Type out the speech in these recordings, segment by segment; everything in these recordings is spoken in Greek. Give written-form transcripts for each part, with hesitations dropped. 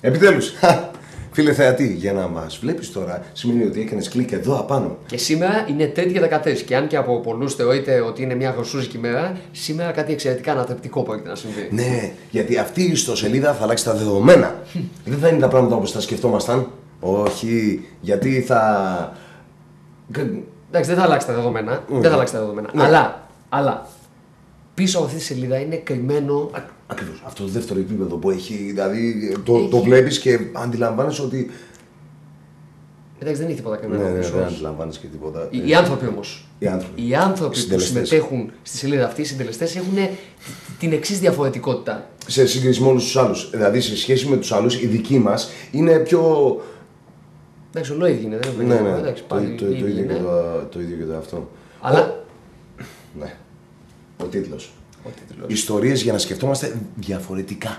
Επιτέλους. Φίλε θεατή, για να μας βλέπεις τώρα σημαίνει ότι έκανες κλικ εδώ απάνω. Και σήμερα είναι Τρίτη και 13. Και αν και από πολλούς θεωρείται ότι είναι μια γροσούζικη μέρα, σήμερα κάτι εξαιρετικά ανατρεπτικό πρόκειται να συμβεί. Ναι, γιατί αυτή η ιστοσελίδα θα αλλάξει τα δεδομένα. Δεν θα είναι τα πράγματα όπως τα σκεφτόμασταν. Όχι, γιατί θα. Εντάξει, δεν θα αλλάξει τα δεδομένα. Δεν θα αλλάξει τα δεδομένα. Ναι. Αλλά πίσω από αυτή τη σελίδα είναι κρυμμένο. Ακριβώς. Αυτό το δεύτερο επίπεδο που έχει. Δηλαδή το βλέπεις και αντιλαμβάνεσαι ότι. Εντάξει, δεν έχει τίποτα κρυμμένο. Ναι, πίσω. δεν αντιλαμβάνεσαι και τίποτα. Οι άνθρωποι όμως. Οι άνθρωποι που Συντελεστές. συμμετέχουν στη σελίδα αυτή, οι συντελεστές, έχουν την εξής διαφορετικότητα. Σε σύγκριση με όλους τους άλλους. Δηλαδή σε σχέση με τους άλλους, οι δικοί μας είναι πιο. Εντάξει, ολόιδι είναι, δεν είναι. Ναι, Εντάξει, το ίδιο και το ίδιο και το αυτό. Αλλά. Ναι. Ο τίτλος. Ιστορίες για να σκεφτόμαστε διαφορετικά.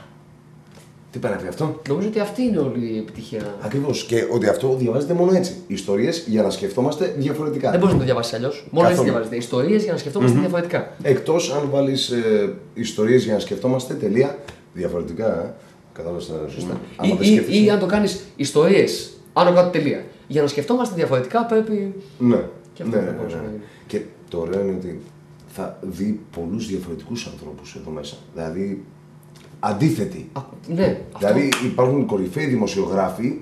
Τι πάει να πει αυτό? Νομίζω ότι αυτή είναι όλη η επιτυχία. Ακριβώς. Και ότι αυτό διαβάζεται μόνο έτσι. Ιστορίες για να σκεφτόμαστε διαφορετικά. Δεν μπορεί να το διαβάσει αλλιώς. Μόνο έτσι διαβάζεται. Ιστορίες για να σκεφτόμαστε διαφορετικά. Εκτός αν βάλεις ιστορίες για να σκεφτόμαστε τελεία διαφορετικά. Κατάλαβες τα σωστά. Ή αν το κάνεις ιστορίες άνω κάτω τελεία. Για να σκεφτόμαστε διαφορετικά πρέπει. Ναι. Και αυτό δεν μπορούσε να γίνει. Και το ωραίο είναι ότι θα δει πολλούς διαφορετικούς ανθρώπους εδώ μέσα. Δηλαδή αντίθετοι. Ναι, Δηλαδή υπάρχουν κορυφαίοι δημοσιογράφοι.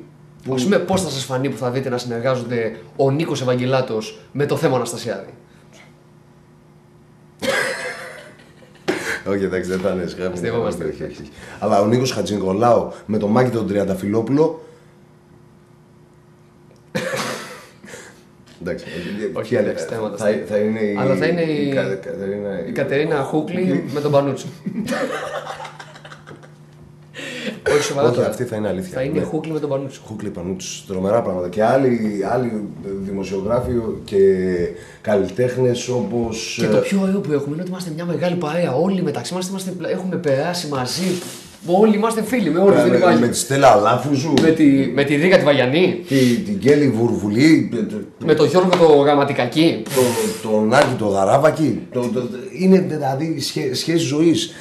Ας πούμε, πώς θα σας φανεί που θα δείτε να συνεργάζονται ο Νίκος Ευαγγελάτος με το θέμα Αναστασιάδη. Όχι, εντάξει, δεν θα είναι σχέδιο. Αστευόμαστε. Αλλά ο Νίκος Χατζηνικολάου με τον Μάκη τον Τριανταφυλόπουλο. Εντάξει, Όχι, εντάξει, θέματα. θα είναι η. Αλλά θα είναι η Κατερίνα Χούκλη με τον Πανούτσο. Όχι, σοβαρά. Όχι, αυτή θα είναι αλήθεια. Θα είναι Χούκλη με τον Πανούτσο. Χούκλη Πανούτσο, τρομερά πράγματα. Και άλλοι δημοσιογράφοι και καλλιτέχνες όπως. Και το πιο ωραίο που έχουμε είναι ότι είμαστε μια μεγάλη παρέα. Όλοι μεταξύ μας έχουμε περάσει μαζί. Όλοι είμαστε φίλοι με όλους. Με τη Στέλλα Αλάφουζου. Με τη Ρίκα τη Βαγιανή. Την Κέλλη Βουρβουλή. Με τον Γιώργο το Γραμματικακή. Τον Άκη το Γαράβακη. Είναι δηλαδή σχέση ζωής.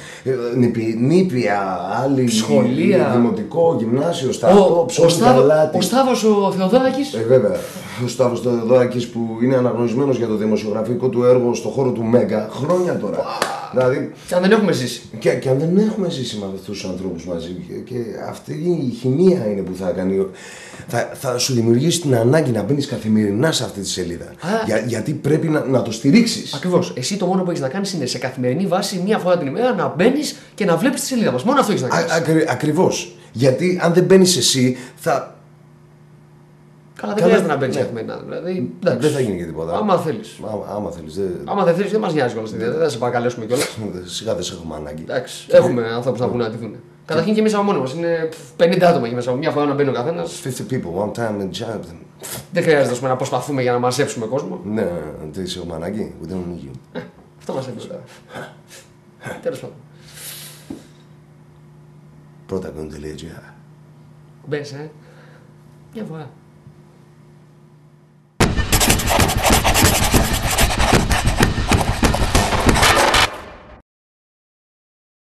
Νήπια, άλλη. Σχολεία. Δημοτικό, γυμνάσιο, στρατό, ο Σταύρος ο Θεοδόρακης. Βέβαια. Ο Σταύρος Θεοδόρακης που είναι αναγνωρισμένος για το δημοσιογραφικό του έργο στον χώρο του Μέγκα χρόνια τώρα. Δηλαδή, και αν δεν έχουμε ζήσει. Και αν δεν έχουμε ζήσει με αυτούς τους ανθρώπους μαζί. Και αυτή η χημεία είναι που θα κάνει. Θα σου δημιουργήσει την ανάγκη να μπαίνεις καθημερινά σε αυτή τη σελίδα. Γιατί πρέπει να το στηρίξεις. Ακριβώς. Εσύ το μόνο που έχεις να κάνεις είναι σε καθημερινή βάση, μία φορά την ημέρα, να μπαίνεις και να βλέπεις τη σελίδα μας. Μόνο αυτό έχεις να κάνεις. Ακριβώς. Γιατί αν δεν μπαίνεις εσύ, θα. Καλά, δεν χρειάζεται να μπαίνεις καθημερινά. Δηλαδή, δεν θα γίνει και τίποτα. Άμα θέλεις. Άμα δεν θέλεις, δεν μας νοιάζει κιόλας. Δεν θα σε παρακαλέσουμε κιόλας. Σιγά δεν σε έχουμε ανάγκη. Εντάξει, έχουμε ανθρώπους να βγουν να αντιθούν. Καταρχήν και εμείς από μόνοι μας. Είναι 50 άτομα εκεί μέσα. Μια φορά να μπαίνει ο καθένας. 50 people, one time and job. Δεν χρειάζεται να προσπαθούμε για να μαζέψουμε κόσμο. Ναι, δεν σε έχουμε ανάγκη. We don't need you. Αυτό μας έπαιζε τώρα. Τέλος πάντων. Πρώτα.gr. Μπες, μια φορά.